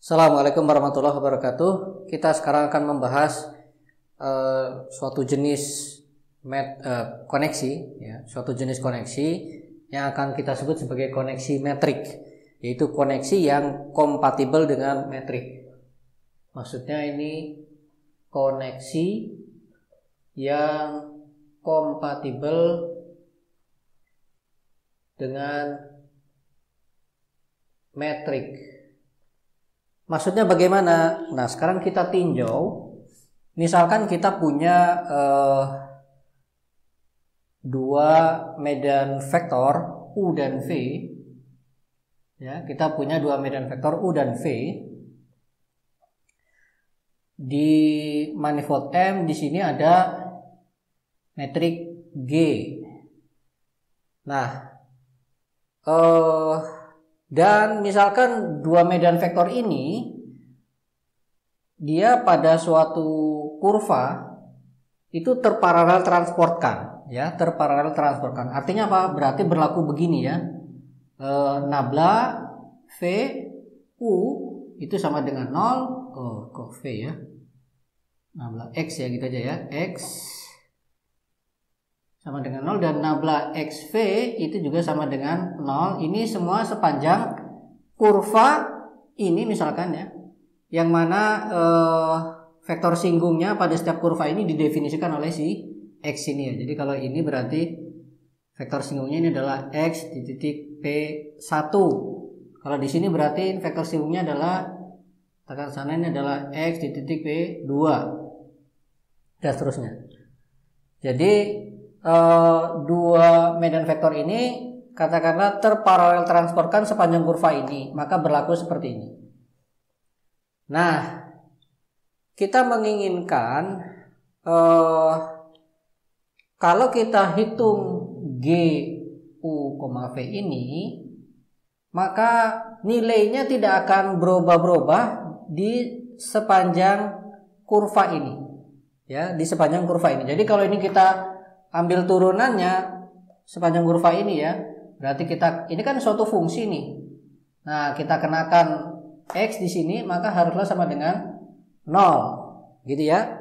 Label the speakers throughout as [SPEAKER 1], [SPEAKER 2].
[SPEAKER 1] Assalamualaikum warahmatullahi wabarakatuh. Kita sekarang akan membahas suatu jenis koneksi, ya, suatu jenis koneksi yang akan kita sebut sebagai koneksi metrik, yaitu koneksi yang kompatibel dengan metrik. Maksudnya ini koneksi yang kompatibel dengan metrik. Maksudnya bagaimana? Nah, sekarang kita tinjau. Misalkan kita punya dua medan vektor U dan V. Ya, kita punya dua medan vektor U dan V. Di manifold M di sini ada metrik G. Nah, dan misalkan dua medan vektor ini dia pada suatu kurva itu terparalel transportkan, ya, terparalel transportkan. Artinya apa? Berarti berlaku begini, ya. Nabla V U itu sama dengan 0. Kok V, ya? Nabla X, ya, gitu aja, ya. X sama dengan 0 dan nabla XV itu juga sama dengan 0. Ini semua sepanjang kurva ini misalkan, ya, yang mana vektor singgungnya pada setiap kurva ini didefinisikan oleh si X ini, ya. Jadi kalau ini berarti vektor singgungnya ini adalah X di titik P1. Kalau di sini berarti vektor singgungnya adalah tekan sana ini adalah X di titik P2 dan seterusnya. Jadi dua medan vektor ini katakanlah terparalel transportkan sepanjang kurva ini, maka berlaku seperti ini. Nah, kita menginginkan kalau kita hitung G U, V ini, maka nilainya tidak akan berubah-ubah di sepanjang kurva ini, ya, di sepanjang kurva ini. Jadi kalau ini kita ambil turunannya sepanjang kurva ini, ya, berarti ini kan suatu fungsi nih. Nah, kita kenakan X di sini, maka haruslah sama dengan 0, gitu, ya.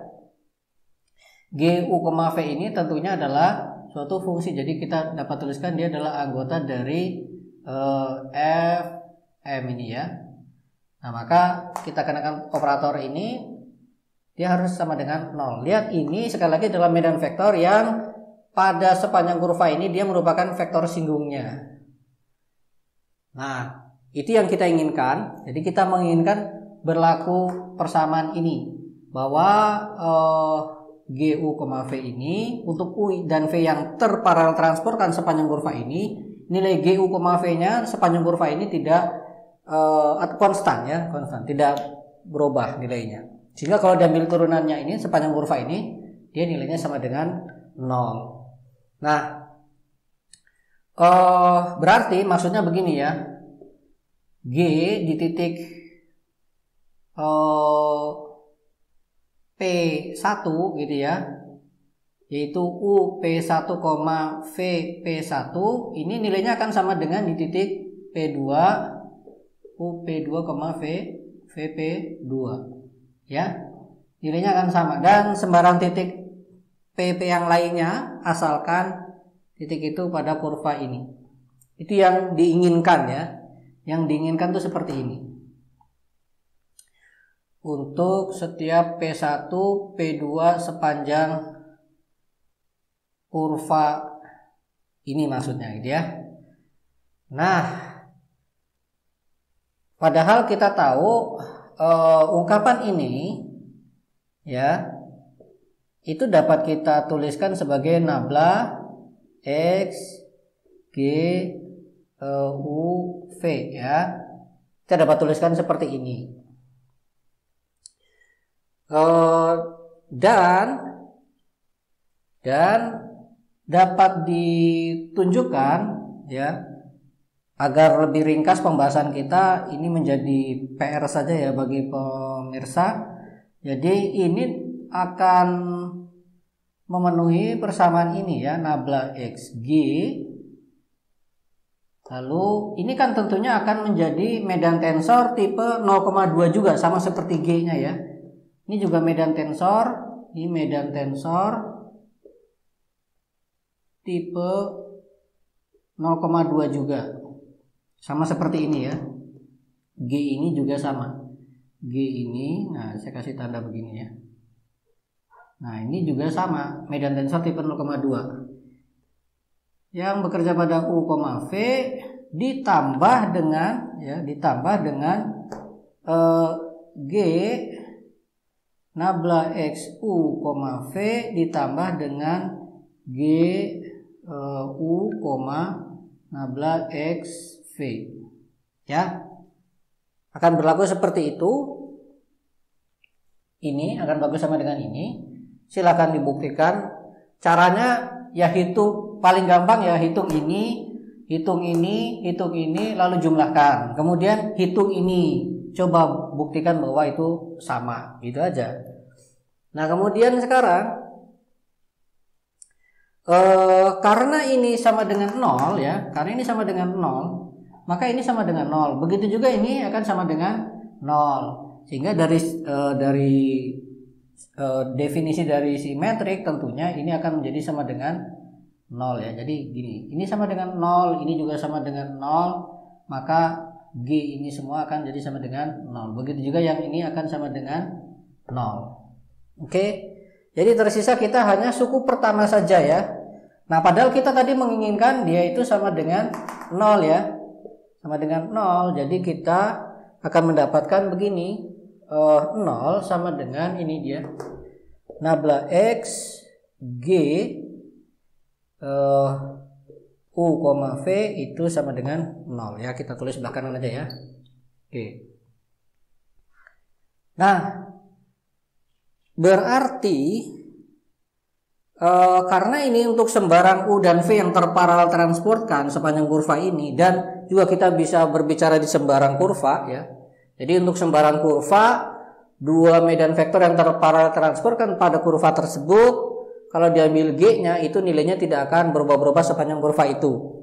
[SPEAKER 1] G U, V ini tentunya adalah suatu fungsi. Jadi kita dapat tuliskan dia adalah anggota dari F M ini, ya. Nah, maka kita kenakan operator ini, dia harus sama dengan 0. Lihat, ini sekali lagi adalah medan vektor yang pada sepanjang kurva ini dia merupakan vektor singgungnya. Nah, itu yang kita inginkan. Jadi kita menginginkan berlaku persamaan ini, bahwa G U, V ini untuk U dan V yang terparalel transportkan sepanjang kurva ini, nilai G U, V-nya sepanjang kurva ini tidak konstan, ya, konstan, tidak berubah nilainya. Sehingga kalau diambil turunannya ini sepanjang kurva ini, dia nilainya sama dengan 0. Nah, berarti maksudnya begini, ya. G di titik P1, gitu, ya, yaitu U P1, V P1, ini nilainya akan sama dengan di titik P2 U P2, V P2, ya. Nilainya akan sama, dan sembarang titik PP yang lainnya asalkan titik itu pada kurva ini. Itu yang diinginkan, ya. Yang diinginkan tuh seperti ini. Untuk setiap P1, P2 sepanjang kurva ini maksudnya, gitu, ya. Nah, padahal kita tahu ungkapan ini, ya, itu dapat kita tuliskan sebagai nabla X G U V, ya. Kita dapat tuliskan seperti ini. Dan dapat ditunjukkan, ya, agar lebih ringkas pembahasan kita ini menjadi PR saja, ya, bagi pemirsa. Jadi ini akan memenuhi persamaan ini, ya, nabla XG Lalu ini kan tentunya akan menjadi medan tensor tipe 0,2 juga, sama seperti G-nya ya. Ini juga medan tensor, ini medan tensor tipe 0,2 juga. Sama seperti ini ya. G ini juga sama. G ini, nah saya kasih tanda begini ya. Nah, ini juga sama, medan tensor tipe 0,2. Yang bekerja pada U, V ditambah dengan G nabla X U, V ditambah dengan G U, nabla X V. Ya. Akan berlaku seperti itu. Ini akan berlaku sama dengan ini. Silakan dibuktikan. Caranya ya hitung, paling gampang ya hitung ini, lalu jumlahkan. Kemudian hitung ini, coba buktikan bahwa itu sama, gitu aja. Nah, kemudian sekarang karena ini sama dengan 0 ya, maka ini sama dengan 0. Begitu juga ini akan sama dengan 0. Sehingga dari definisi dari si metrik tentunya ini akan menjadi sama dengan 0 ya. Jadi gini, ini sama dengan 0, ini juga sama dengan 0, maka G ini semua akan jadi sama dengan 0. Begitu juga yang ini akan sama dengan 0. Oke. Jadi tersisa kita hanya suku pertama saja ya. Nah, padahal kita tadi menginginkan dia itu sama dengan 0 ya. Sama dengan 0. Jadi kita akan mendapatkan begini. 0 sama dengan ini dia, nabla X G U, V itu sama dengan 0 ya. Kita tulis belakangan aja ya. Oke. Nah, berarti karena ini untuk sembarang U dan V yang terparalel transportkan sepanjang kurva ini, dan juga kita bisa berbicara di sembarang kurva ya. Jadi untuk sembarang kurva, dua medan vektor yang terparalel transportkan pada kurva tersebut, kalau diambil G-nya itu nilainya tidak akan berubah-ubah sepanjang kurva itu.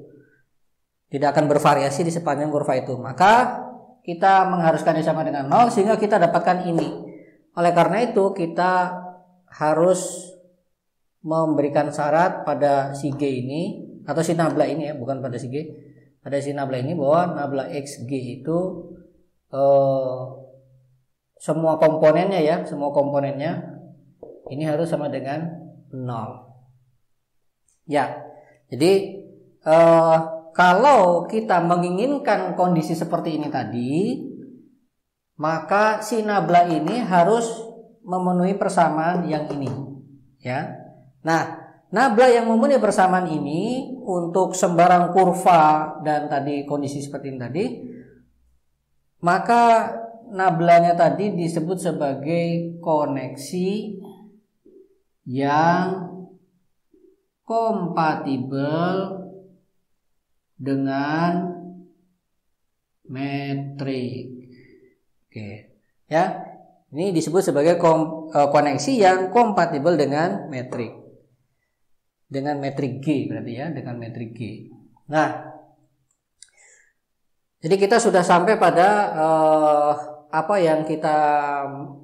[SPEAKER 1] Tidak akan bervariasi di sepanjang kurva itu. Maka kita mengharuskan dia sama dengan 0 sehingga kita dapatkan ini. Oleh karena itu kita harus memberikan syarat pada si G ini, atau si nabla ini ya, bukan pada si G. Pada si nabla ini bahwa nabla XG itu semua komponennya ini harus sama dengan 0 ya. Jadi kalau kita menginginkan kondisi seperti ini tadi, maka si nabla ini harus memenuhi persamaan yang ini ya. Nah, nabla yang memenuhi persamaan ini untuk sembarang kurva dan tadi kondisi seperti ini tadi, maka nablanya tadi disebut sebagai koneksi yang kompatibel dengan metrik. Oke, ya. Ini disebut sebagai koneksi yang kompatibel dengan metrik. Dengan metrik G berarti ya, dengan metrik G. Nah, jadi kita sudah sampai pada apa yang kita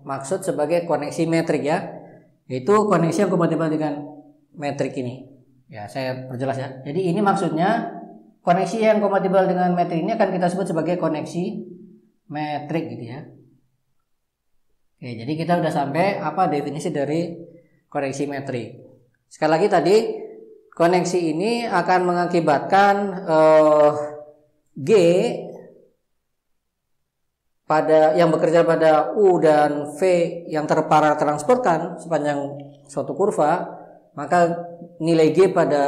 [SPEAKER 1] maksud sebagai koneksi metrik ya, yaitu koneksi yang kompatibel dengan metrik ini. Ya, saya perjelas ya. Jadi ini maksudnya koneksi yang kompatibel dengan metrik ini akan kita sebut sebagai koneksi metrik gitu ya. Oke, jadi kita sudah sampai apa definisi dari koneksi metrik. Sekali lagi tadi, koneksi ini akan mengakibatkan G pada yang bekerja pada U dan V yang terparalel transportkan sepanjang suatu kurva, maka nilai G pada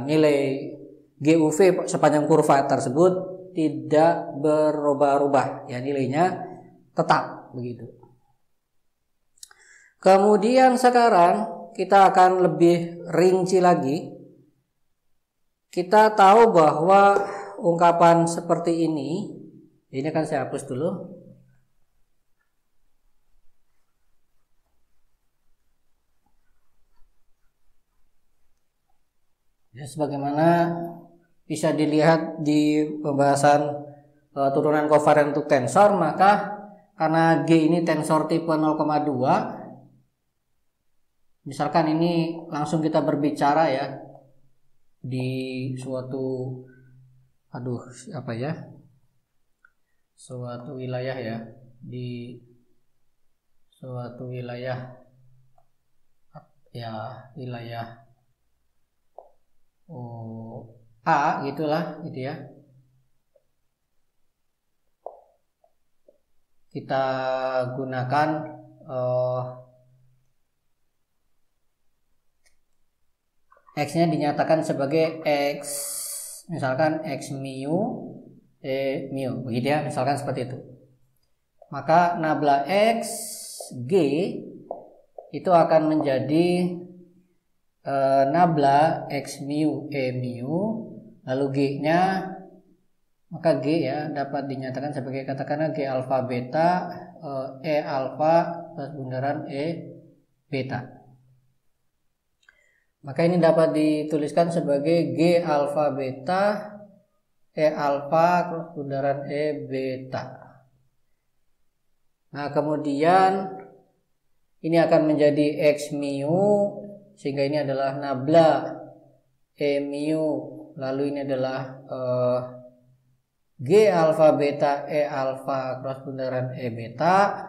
[SPEAKER 1] nilai GUV sepanjang kurva tersebut tidak berubah-ubah ya, nilainya tetap begitu. Kemudian sekarang kita akan lebih rinci lagi. Kita tahu bahwa ungkapan seperti ini akan saya hapus dulu. Ya, sebagaimana bisa dilihat di pembahasan turunan kovarian untuk tensor, maka karena G ini tensor tipe 0,2, misalkan ini langsung kita berbicara ya di suatu suatu wilayah ya, di suatu wilayah A gitulah gitu ya. Kita gunakan X-nya dinyatakan sebagai X, misalkan X mu E mu, begitu ya, misalkan seperti itu. Maka nabla X G itu akan menjadi nabla X mu E mu, lalu G-nya, maka G ya dapat dinyatakan sebagai, katakanlah G alfa beta E alfa plus bundaran E beta. Maka ini dapat dituliskan sebagai G alfa beta E alfa plus bundaran E beta. Nah, kemudian ini akan menjadi X mu, sehingga ini adalah nabla E mu, lalu ini adalah G alfa beta E alfa cross bundaran E beta.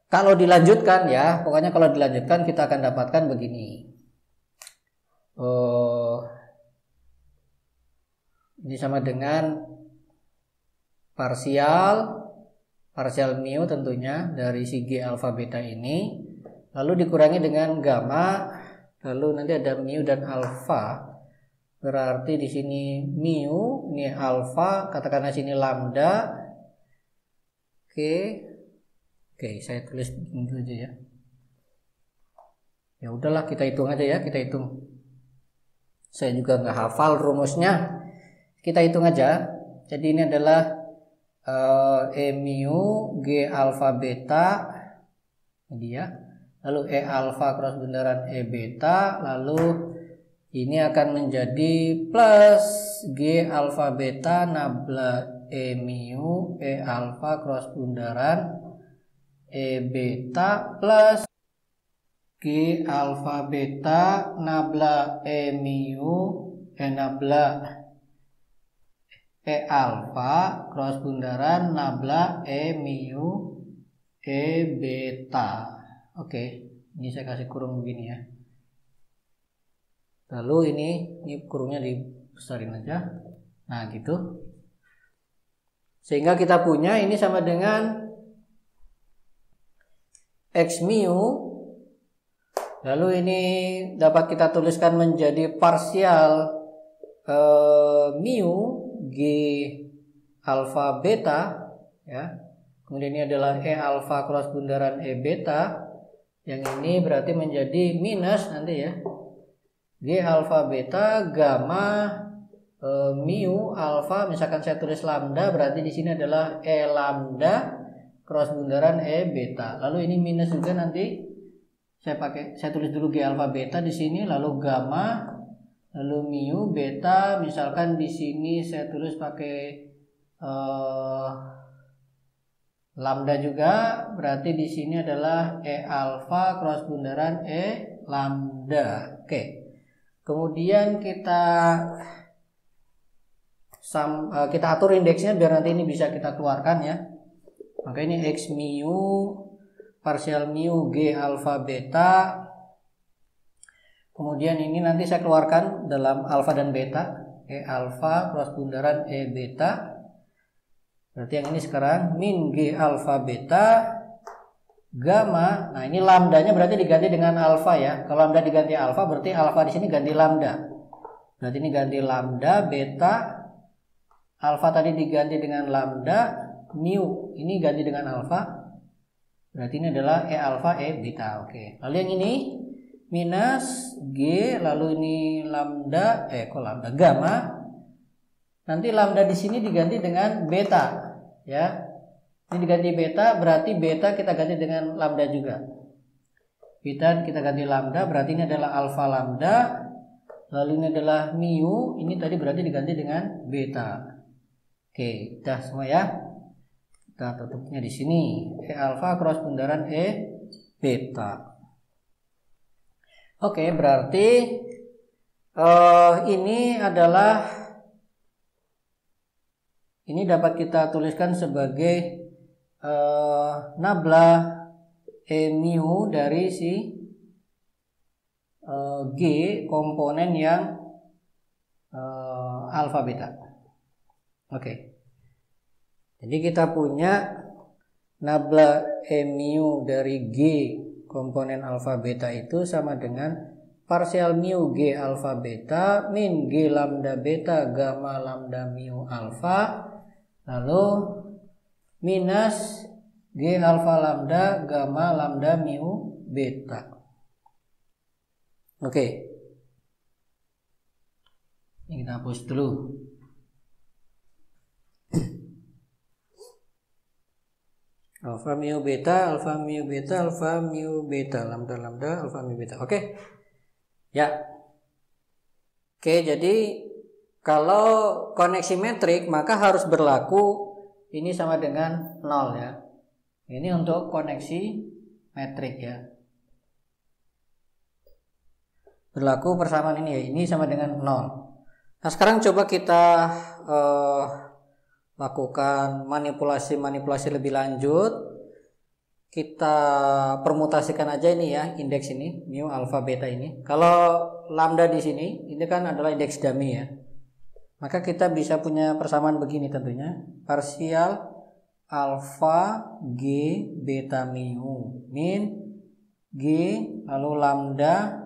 [SPEAKER 1] Kalau dilanjutkan ya, pokoknya kalau dilanjutkan kita akan dapatkan begini. Ini sama dengan parsial mu tentunya dari si G alfa beta ini, lalu dikurangi dengan gamma, lalu nanti ada mu dan alfa. Berarti di sini mu, ini alfa, katakanlah sini lambda. Oke, saya tulis dulu aja ya. Ya udahlah, kita hitung aja ya, kita hitung. Saya juga nggak hafal rumusnya, kita hitung aja. Jadi ini adalah E mu G alfa beta, ini ya. Lalu E alfa cross bundaran E beta, lalu ini akan menjadi plus G alfa beta nabla E mu E alfa cross bundaran E beta plus G alfa beta nabla E mu nabla E alfa cross bundaran nabla E mu E beta. Oke, ini saya kasih kurung begini ya. Lalu ini kurungnya dibesarin aja. Nah, gitu. Sehingga kita punya ini sama dengan X mu. Lalu ini dapat kita tuliskan menjadi parsial mu G alfa beta ya. Kemudian ini adalah E alfa cross bundaran E beta. Yang ini berarti menjadi minus nanti ya. G alfa beta gamma mu alfa, misalkan saya tulis lambda, berarti di sini adalah E lambda cross bundaran E beta. Lalu ini minus juga nanti. Saya tulis dulu G alfa beta di sini, lalu gamma, lalu mu beta, misalkan di sini saya tulis pakai lambda juga, berarti di sini adalah E alfa cross bundaran E lambda. Oke. Kemudian kita atur indeksnya biar nanti ini bisa kita keluarkan ya. Maka ini X mu parsial mu G alfa beta. Kemudian ini nanti saya keluarkan dalam alfa dan beta. E alfa cross bundaran E beta. Berarti yang ini sekarang min G alfa beta gamma. Nah, ini lambdanya berarti diganti dengan alfa ya. Kalau lambda diganti alfa, berarti alfa di sini ganti lambda. Berarti ini ganti lambda beta. Alfa tadi diganti dengan lambda, mu ini ganti dengan alfa. Berarti ini adalah E alfa E beta. Oke. Lalu yang ini minus G, lalu ini lambda, lambda gamma. Nanti lambda di sini diganti dengan beta, ya. Ini diganti beta, berarti beta kita ganti dengan lambda juga. Beta kita ganti lambda, berarti ini adalah alfa lambda. lalu ini adalah mu, ini tadi berarti diganti dengan beta. Oke, udah semua ya. Kita tutupnya di sini. E alfa cross bundaran E beta. Oke, berarti ini dapat kita tuliskan sebagai nabla E mu dari si G komponen yang alfa beta. Oke. Jadi kita punya nabla E mu dari G komponen alfa beta itu sama dengan parsial mu G alfa beta min G lambda beta gamma lambda mu alfa lalu minus G alfa lambda gamma lambda mu beta. Oke. Ini kita hapus dulu. Alfa mu beta, alfa mu beta, alfa mu beta, lambda lambda, alfa mu beta. Oke. Ya. Oke, jadi kalau koneksi metrik maka harus berlaku ini sama dengan 0 ya. Ini untuk koneksi metrik ya. Berlaku persamaan ini ya. Ini sama dengan 0. Nah, sekarang coba kita lakukan manipulasi lebih lanjut. Kita permutasikan aja ini ya, indeks ini mu alfa beta ini. Kalau lambda di sini ini kan adalah indeks dummy ya. Maka kita bisa punya persamaan begini tentunya. Parsial alfa G beta mu min G lalu lambda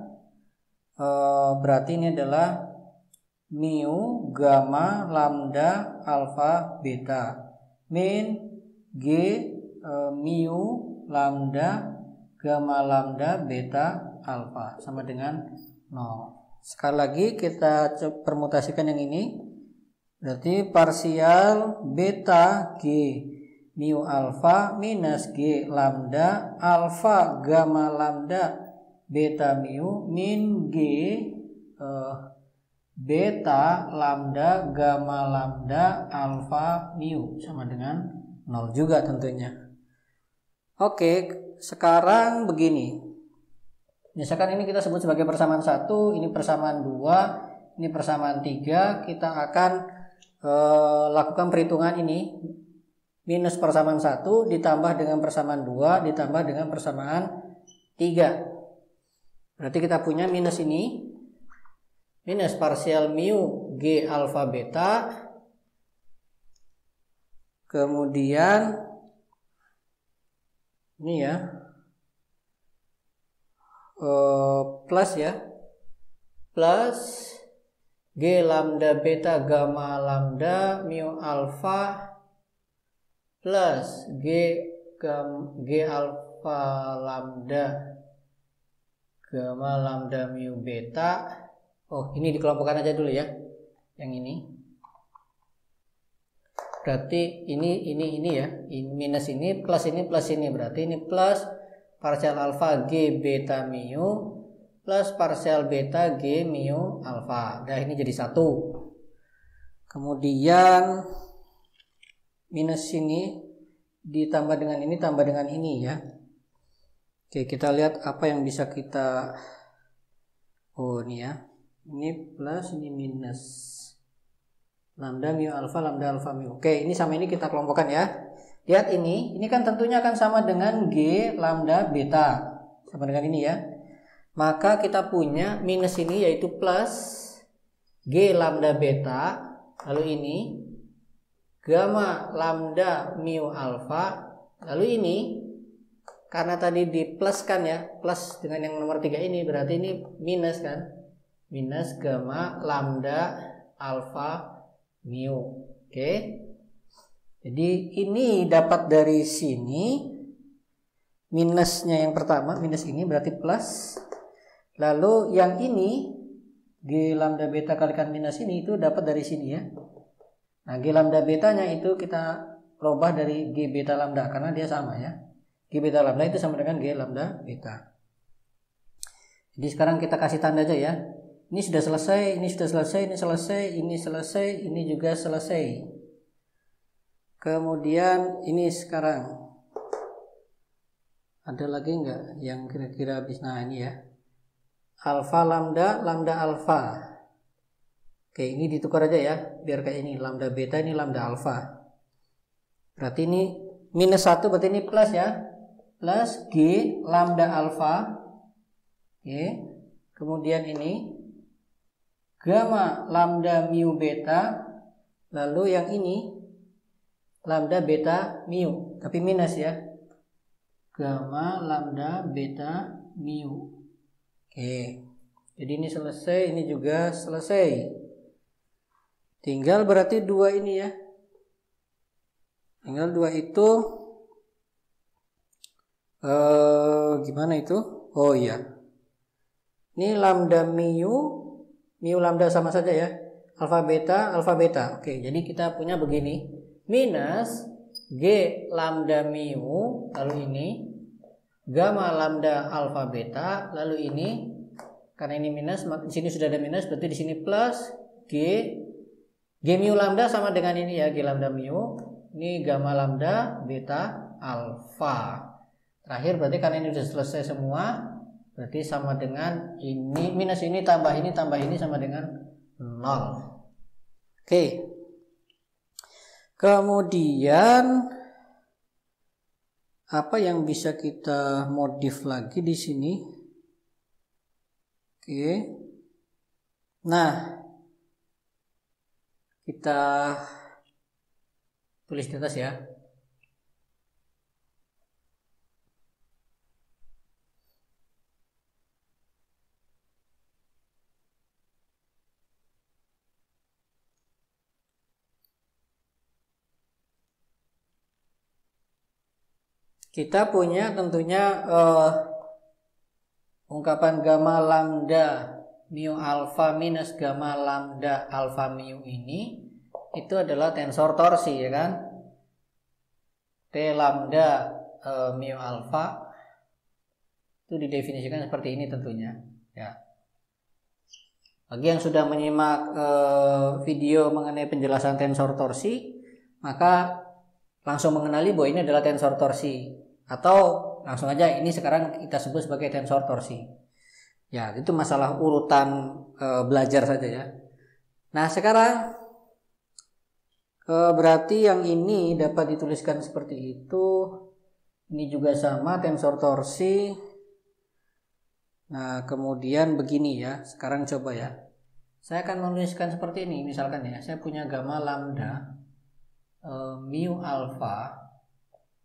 [SPEAKER 1] berarti ini adalah mu gamma lambda alfa beta min G mu lambda gamma lambda beta alfa sama dengan 0. Sekali lagi kita permutasikan yang ini. Berarti parsial beta G mu alfa minus G lambda alfa gamma lambda beta mu min G beta lambda gamma lambda alfa mu sama dengan 0 juga tentunya. Oke, sekarang begini. Misalkan ini kita sebut sebagai persamaan 1, ini persamaan 2, ini persamaan 3. Kita akan lakukan perhitungan ini. Minus persamaan 1 ditambah dengan persamaan 2 ditambah dengan persamaan 3. Berarti kita punya minus ini. Minus parsial mu G alfa beta. Kemudian ini ya. Plus ya. Plus G lambda beta gamma lambda mu alfa plus G alfa lambda gamma lambda mu beta. Oh, ini dikelompokkan aja dulu ya. Yang ini. Berarti ini ya. Ini minus ini plus ini plus ini. Berarti ini plus parsial alfa G beta mu plus parsial beta G mu alfa. Nah, ini jadi 1. Kemudian minus ini ditambah dengan ini tambah dengan ini ya. Oke, kita lihat apa yang bisa kita. Oh, ini ya. Ini plus, ini minus. Lambda mu alfa, lambda alfa mu. Oke, ini sama ini kita kelompokkan ya. Lihat ini kan tentunya akan sama dengan G lambda beta. Sama dengan ini ya. Maka kita punya minus ini yaitu plus G lambda beta. Lalu ini gamma lambda mu alfa. Lalu ini karena tadi dipluskan ya. Plus dengan yang nomor 3 ini. Berarti ini minus kan. Minus gamma lambda alfa mu. Oke. Jadi ini dapat dari sini. Minusnya yang pertama, minus ini berarti plus. Lalu yang ini G lambda beta kalikan minus ini itu dapat dari sini ya. Nah, G lambda betanya itu kita rubah dari G beta lambda karena dia sama ya. G beta lambda itu sama dengan G lambda beta. Jadi sekarang kita kasih tanda aja ya. Ini sudah selesai, ini sudah selesai, ini selesai, ini selesai, ini juga selesai. Kemudian ini sekarang ada lagi enggak yang kira-kira habis? Nah ini ya, alfa lambda, lambda alfa. Oke, ini ditukar aja ya, biar kayak ini, lambda beta, ini lambda alfa. Berarti ini minus 1, berarti ini plus ya, plus G lambda alfa. Oke, kemudian ini gamma lambda mu beta, lalu yang ini lambda beta mu, tapi minus ya, gamma lambda beta mu. Oke, jadi ini selesai, ini juga selesai. Tinggal berarti 2 ini ya, tinggal 2 itu gimana itu? Oh iya, ini lambda mu lambda sama saja ya, alfa beta, alfa beta. Oke, jadi kita punya begini, minus G lambda mu, lalu ini gamma lambda alfa beta, lalu ini karena ini minus, di sini sudah ada minus, berarti di sini plus G mu lambda sama dengan ini ya, G lambda mu, ini gamma lambda beta alfa. Terakhir berarti karena ini sudah selesai semua, berarti sama dengan ini minus ini tambah ini sama dengan 0. Oke. Kemudian apa yang bisa kita modif lagi di sini? Oke. Nah, kita tulis di atas ya. Kita punya tentunya ungkapan gamma lambda mu alfa minus gamma lambda alfa mu ini itu adalah tensor torsi ya kan. T lambda mu alfa itu didefinisikan seperti ini tentunya ya. Bagi yang sudah menyimak video mengenai penjelasan tensor torsi, maka langsung mengenali bahwa ini adalah tensor torsi, atau langsung aja ini sekarang kita sebut sebagai tensor torsi. Ya, itu masalah urutan belajar saja ya. Nah, sekarang berarti yang ini dapat dituliskan seperti itu. Ini juga sama tensor torsi. Nah, kemudian begini ya. Sekarang coba ya. Saya akan menuliskan seperti ini. Misalkan ya, saya punya gamma lambda mu alfa.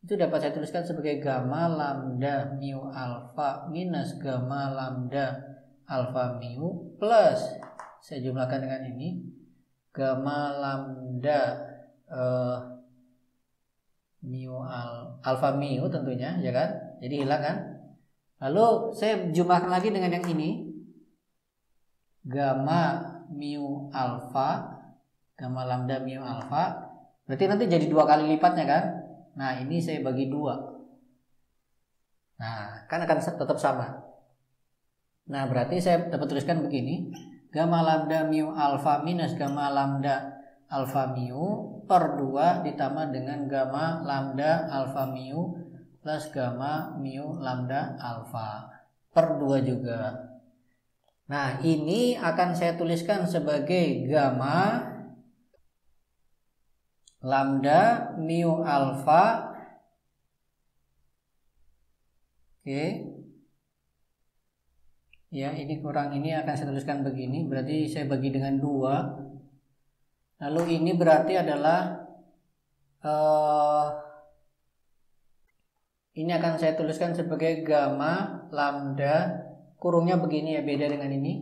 [SPEAKER 1] Itu dapat saya tuliskan sebagai gamma lambda mu alfa minus gamma lambda alfa mu plus, saya jumlahkan dengan ini, gamma lambda alfa mu tentunya ya kan. Jadi hilang kan. Lalu saya jumlahkan lagi dengan yang ini, gamma mu alfa, gamma lambda mu alfa. Berarti nanti jadi 2 kali lipatnya kan. Nah, ini saya bagi 2. Nah, kan akan tetap sama. Nah, berarti saya dapat tuliskan begini, gamma lambda mu alfa minus gamma lambda alfa mu per 2 ditambah dengan gamma lambda alfa mu plus gamma mu lambda alfa per 2 juga. Nah, ini akan saya tuliskan sebagai gamma lambda mu alfa. Oke. Ya, ini kurang ini akan saya tuliskan begini, berarti saya bagi dengan 2. Lalu ini berarti adalah ini akan saya tuliskan sebagai gamma lambda, kurungnya begini ya, beda dengan ini.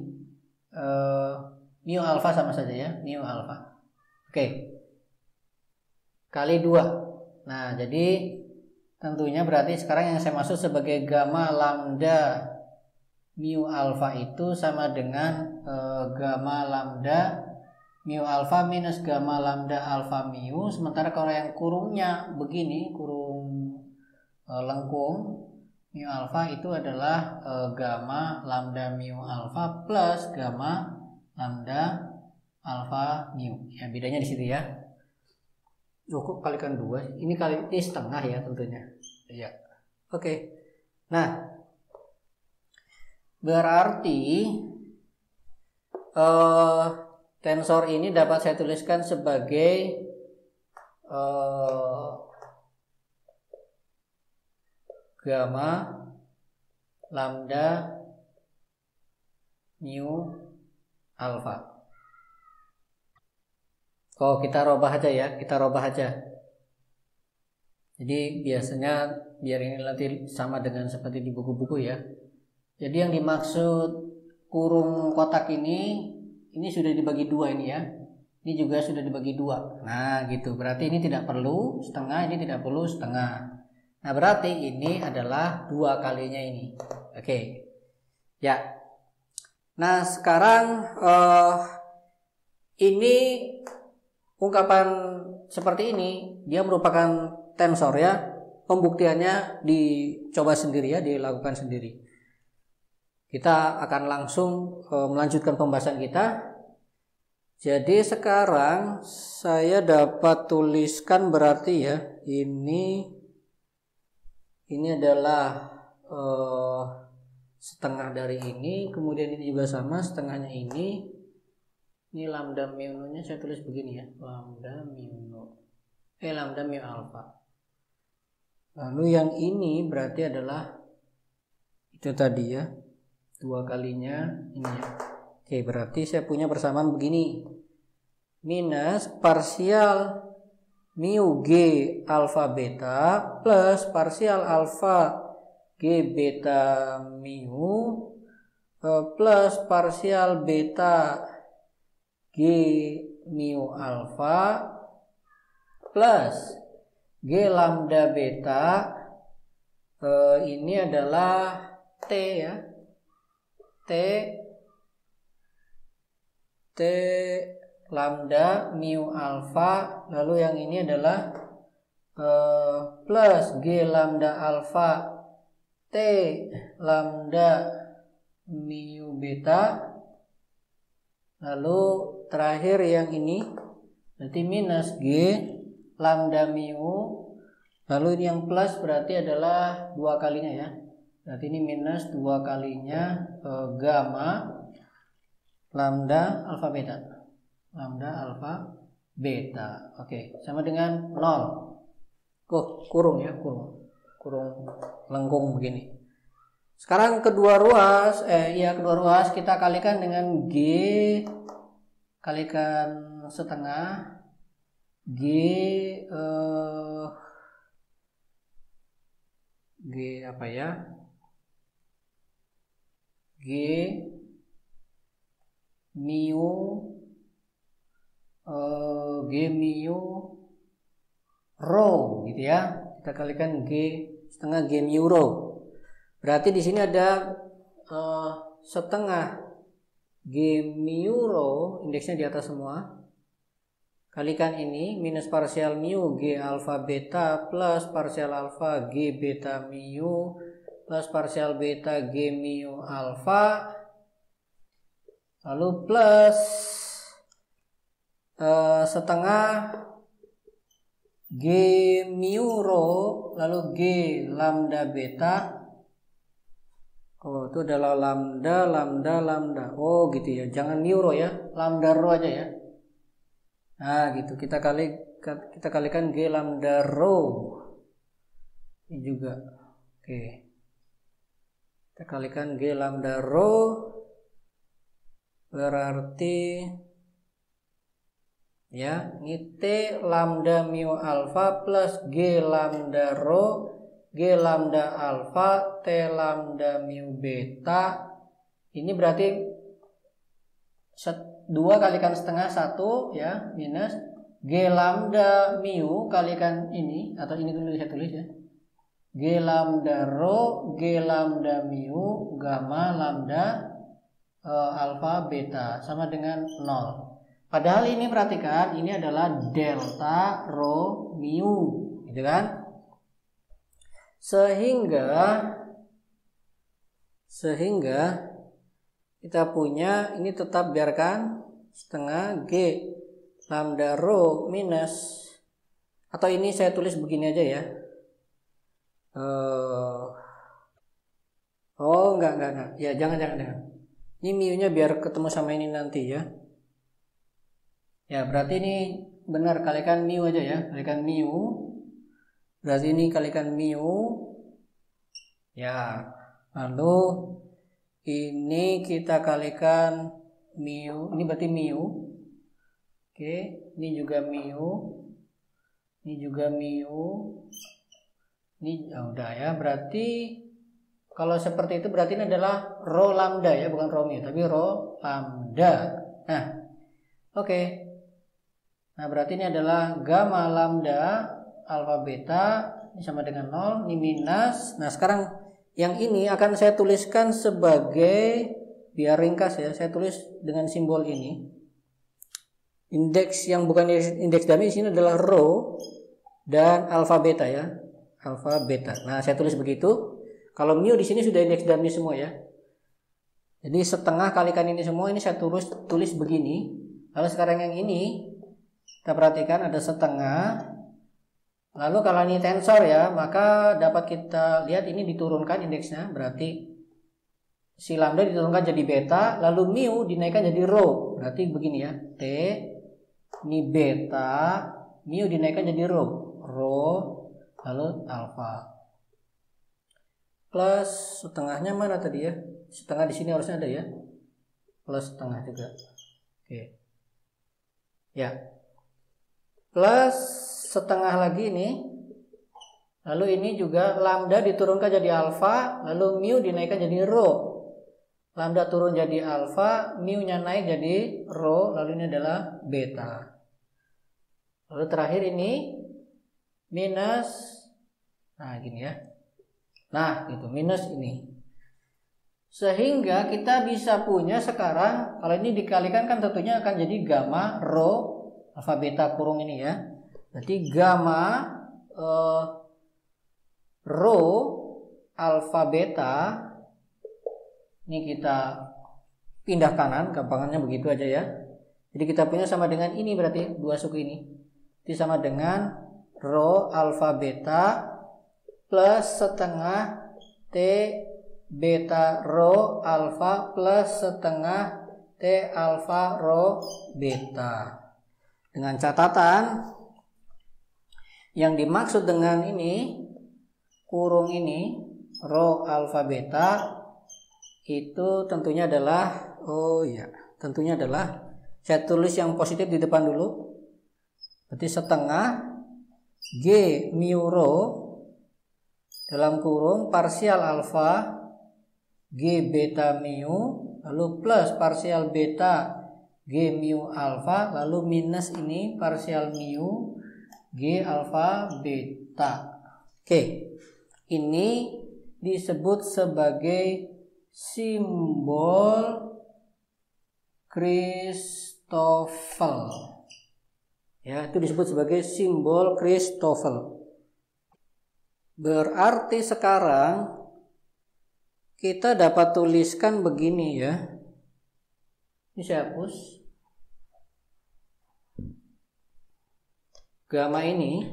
[SPEAKER 1] Mu alfa sama saja ya, mu alfa. Oke. Kali 2. Nah, jadi tentunya berarti sekarang yang saya maksud sebagai gamma lambda mu alfa itu sama dengan gamma lambda mu alfa minus gamma lambda alfa mu. Sementara kalau yang kurungnya begini, kurung lengkung, mu alfa itu adalah gamma lambda mu alfa plus gamma lambda alfa mu. Ya, bedanya di situ ya. Kok kalikan 2? Ini setengah ya tentunya. Ya. Oke. Nah, berarti tensor ini dapat saya tuliskan sebagai gamma lambda mu alfa. Kita robah aja ya, Jadi biasanya biar ini nanti sama dengan seperti di buku-buku ya. Jadi yang dimaksud kurung kotak ini sudah dibagi 2 ini ya. Ini juga sudah dibagi 2. Nah gitu, berarti ini tidak perlu setengah, ini tidak perlu setengah. Nah berarti ini adalah 2 kalinya ini. Oke. Ya. Nah sekarang ini ungkapan seperti ini dia merupakan tensor ya. Pembuktiannya dicoba sendiri ya, dilakukan sendiri. Kita akan langsung melanjutkan pembahasan kita. Jadi sekarang saya dapat tuliskan berarti ya, ini adalah setengah dari ini, kemudian ini juga sama setengahnya ini. Ini lambda mu nya saya tulis begini ya, lambda mu alfa. Lalu yang ini berarti adalah itu tadi ya, 2 kalinya ini ya. Oke, berarti saya punya persamaan begini. Minus parsial mu g alfa beta plus parsial alfa g beta mu plus parsial beta g mu alfa plus g lambda beta ini adalah t ya, t lambda mu alfa, lalu yang ini adalah plus g lambda alfa t lambda mu beta, lalu terakhir yang ini berarti minus g lambda mu, lalu ini yang plus berarti adalah 2 kalinya ya, berarti ini minus 2 kalinya gamma lambda alfa beta. Oke, sama dengan 0. Kurung lengkung begini. Sekarang kedua ruas kita kalikan dengan G kalikan setengah G apa ya? G mu rho gitu ya. Kita kalikan G setengah G mu rho. Berarti di sini ada setengah G mu rho, indeksnya di atas semua. Kalikan ini minus parsial mu G alfa beta plus parsial alfa G beta mu plus parsial beta G mu alfa, lalu plus setengah G mu rho, lalu G lambda beta. Itu adalah lambda. Gitu ya. Jangan mu rho ya, lambda rho aja ya. Nah, gitu. Kita kalikan G lambda rho. Ini juga. Oke. Kita kalikan G lambda rho berarti ya, ini T lambda mu alfa plus G lambda rho, G lambda alfa, T lambda mu beta. Ini berarti 2 kalikan setengah 1 ya, minus G lambda mu kalikan ini, atau ini dulu saya tulis ya, G lambda rho, G lambda mu, gamma lambda alfa beta sama dengan 0. Padahal ini perhatikan, ini adalah delta rho mu, gitu kan? Sehingga kita punya ini tetap biarkan setengah G lambda rho minus, atau ini saya tulis begini aja ya. Oh enggak. Ya jangan. Ini mu-nya biar ketemu sama ini nanti ya. Ya berarti ini benar, kalikan mu aja ya. Kalikan mu. Berarti ini kalikan mu. Ya. Lalu ini kita kalikan mu. Ini berarti mu. Oke, ini juga mu. Ini juga mu. Ini udah ya, berarti kalau seperti itu berarti ini adalah rho lambda ya, bukan rho mu, tapi rho lambda. Nah, oke. Nah, berarti ini adalah gamma lambda alfa beta, ini sama dengan 0, ini minus. Nah, sekarang yang ini akan saya tuliskan sebagai, biar ringkas ya, saya tulis dengan simbol ini. Indeks yang bukan indeks dummy di sini adalah rho dan alfa beta ya. Alfa beta. Nah, saya tulis begitu. Kalau mu di sini sudah indeks dummy semua ya. Jadi setengah kalikan ini semua, ini saya tulis begini. Lalu sekarang yang ini kita perhatikan ada setengah. Lalu kalau ini tensor ya, maka dapat kita lihat ini diturunkan indeksnya. Berarti si lambda diturunkan jadi beta, lalu mu dinaikkan jadi rho. Berarti begini ya. T ini beta, mu dinaikkan jadi rho lalu alfa. Plus setengahnya mana tadi ya? Setengah di sini harusnya ada ya. Plus setengah juga. Oke. Ya. Plus setengah lagi ini. Lalu ini juga lambda diturunkan jadi alfa, lalu mu dinaikkan jadi rho. Lambda turun jadi alfa, mu-nya naik jadi rho, lalu ini adalah beta. Lalu terakhir ini minus, nah gini ya. Nah, itu minus ini. Sehingga kita bisa punya sekarang, kalau ini dikalikan kan tentunya akan jadi gamma rho alfa beta kurung ini ya. Berarti gamma rho alfa beta, ini kita pindah kanan, gampangannya begitu aja ya. Jadi kita punya sama dengan ini, berarti dua suku ini. Itu sama dengan rho alfa beta plus setengah T beta rho alfa plus setengah T alfa rho beta. Dengan catatan yang dimaksud dengan ini kurung ini rho alfa beta itu tentunya adalah, tentunya adalah saya tulis yang positif di depan dulu. Berarti setengah G mu rho dalam kurung parsial alfa G beta mu, lalu plus parsial beta G mu alfa, lalu minus ini parsial mu G alfa beta. Oke, ini disebut sebagai simbol Christoffel. Ya, itu disebut sebagai simbol Christoffel. Berarti sekarang kita dapat tuliskan begini ya. Ini saya hapus. Gamma ini,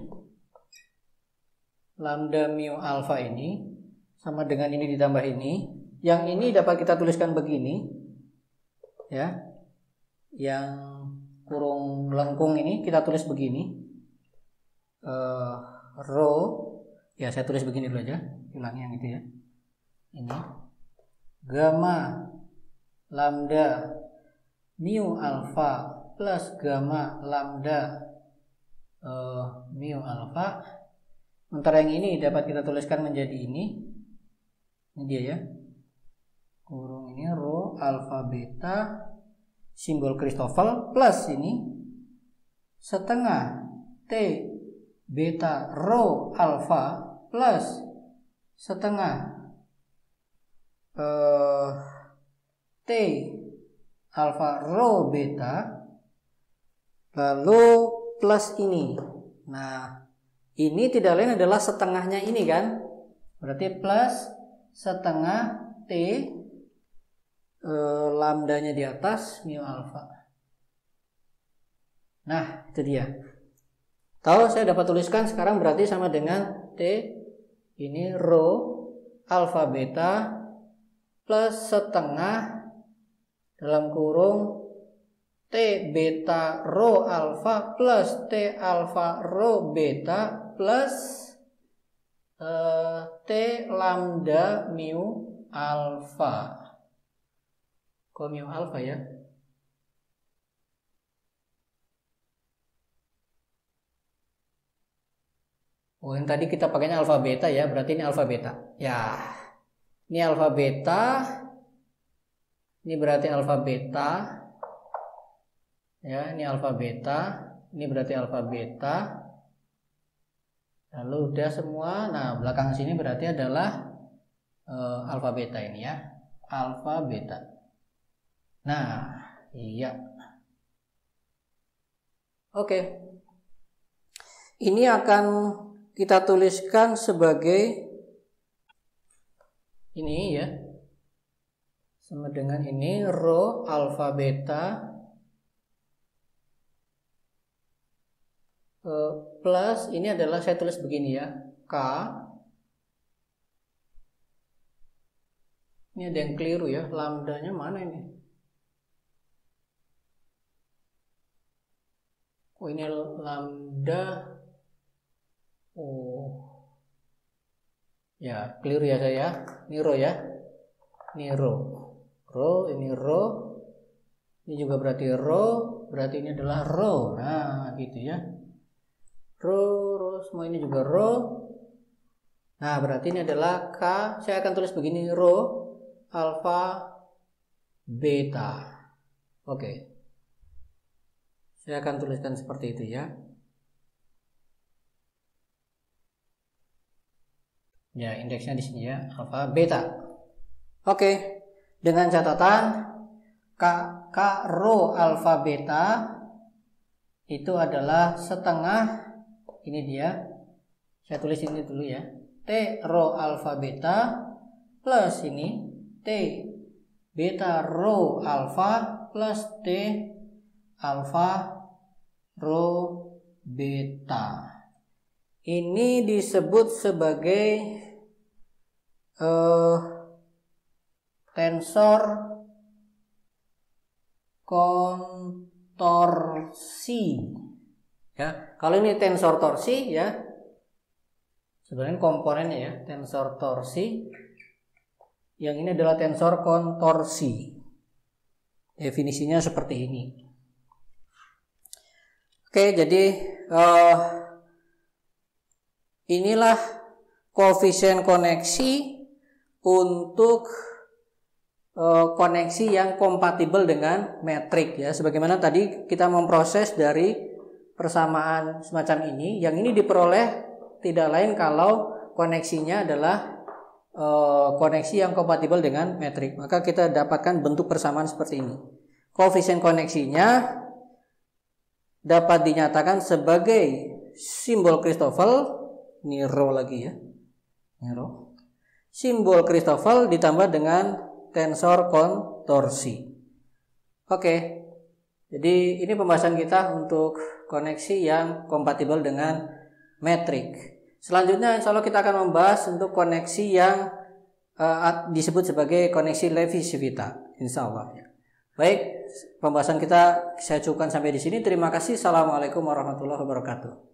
[SPEAKER 1] lambda mu alfa ini sama dengan ini ditambah ini. Yang ini dapat kita tuliskan begini. Ya. Yang kurung lengkung ini kita tulis begini. Rho, ya saya tulis begini dulu aja, ulangi yang itu ya. Ini gamma lambda mu alfa plus gamma lambda mu alfa. Sementara yang ini dapat kita tuliskan menjadi ini. Ini dia ya. Kurung ini rho alfa beta simbol Christoffel plus ini setengah T beta rho alfa plus setengah T alfa rho beta lalu plus ini. Nah, ini tidak lain adalah setengahnya ini kan. Berarti plus setengah T lambdanya di atas mu alfa. Nah, itu dia. Tahu saya dapat tuliskan sekarang berarti sama dengan T ini rho alfa beta plus setengah dalam kurung T beta rho alfa plus T alfa rho beta plus T lambda mu alfa. Kok mu alfa ya? Oh, yang tadi kita pakainya alfa beta ya, berarti ini alfa beta. Ya, ini alfa beta. Ini berarti alfa beta. Ya, ini alfa beta. Ini berarti alfa beta. Lalu udah semua. Nah, belakang sini berarti adalah alfa beta ini ya. Alfa beta. Nah, iya. Oke. Ini akan kita tuliskan sebagai ini ya, sama dengan ini rho alfa beta plus ini adalah saya tulis begini ya, K. Ini ada yang keliru ya, lambdanya mana ini? Oh, ini lambda. Oh, ya clear ya saya. Ini rho ya. Ini rho. Rho, ini rho. Ini juga berarti rho. Berarti ini adalah rho. Nah, gitu ya. Rho, semua ini juga rho. Nah, berarti ini adalah K. Saya akan tulis begini, rho alfa beta. Oke. Saya akan tuliskan seperti itu ya. Ya, indeksnya di sini ya, alfa beta. Oke, dengan catatan K rho alfa beta itu adalah setengah, ini dia. Saya tulis ini dulu ya. T rho alfa beta plus ini T beta rho alfa plus T alfa rho beta. Ini disebut sebagai tensor kontorsi. Ya, kalau ini tensor torsi ya, sebenarnya komponennya ya, tensor torsi. Yang ini adalah tensor kontorsi. Definisinya seperti ini. Oke, jadi inilah koefisien koneksi untuk koneksi yang kompatibel dengan metrik ya. Sebagaimana tadi kita memproses dari persamaan semacam ini, yang ini diperoleh tidak lain kalau koneksinya adalah koneksi yang kompatibel dengan metrik. Maka kita dapatkan bentuk persamaan seperti ini. Koefisien koneksinya dapat dinyatakan sebagai simbol Christoffel. Ini rho lagi ya. Ini rho. Simbol Christoffel ditambah dengan tensor kontorsi. Oke. Jadi ini pembahasan kita untuk koneksi yang kompatibel dengan metrik. Selanjutnya insya Allah kita akan membahas untuk koneksi yang disebut sebagai koneksi Levi-Civita. Insya Allah. Baik, pembahasan kita saya cukupkan sampai di sini. Terima kasih. Assalamualaikum warahmatullahi wabarakatuh.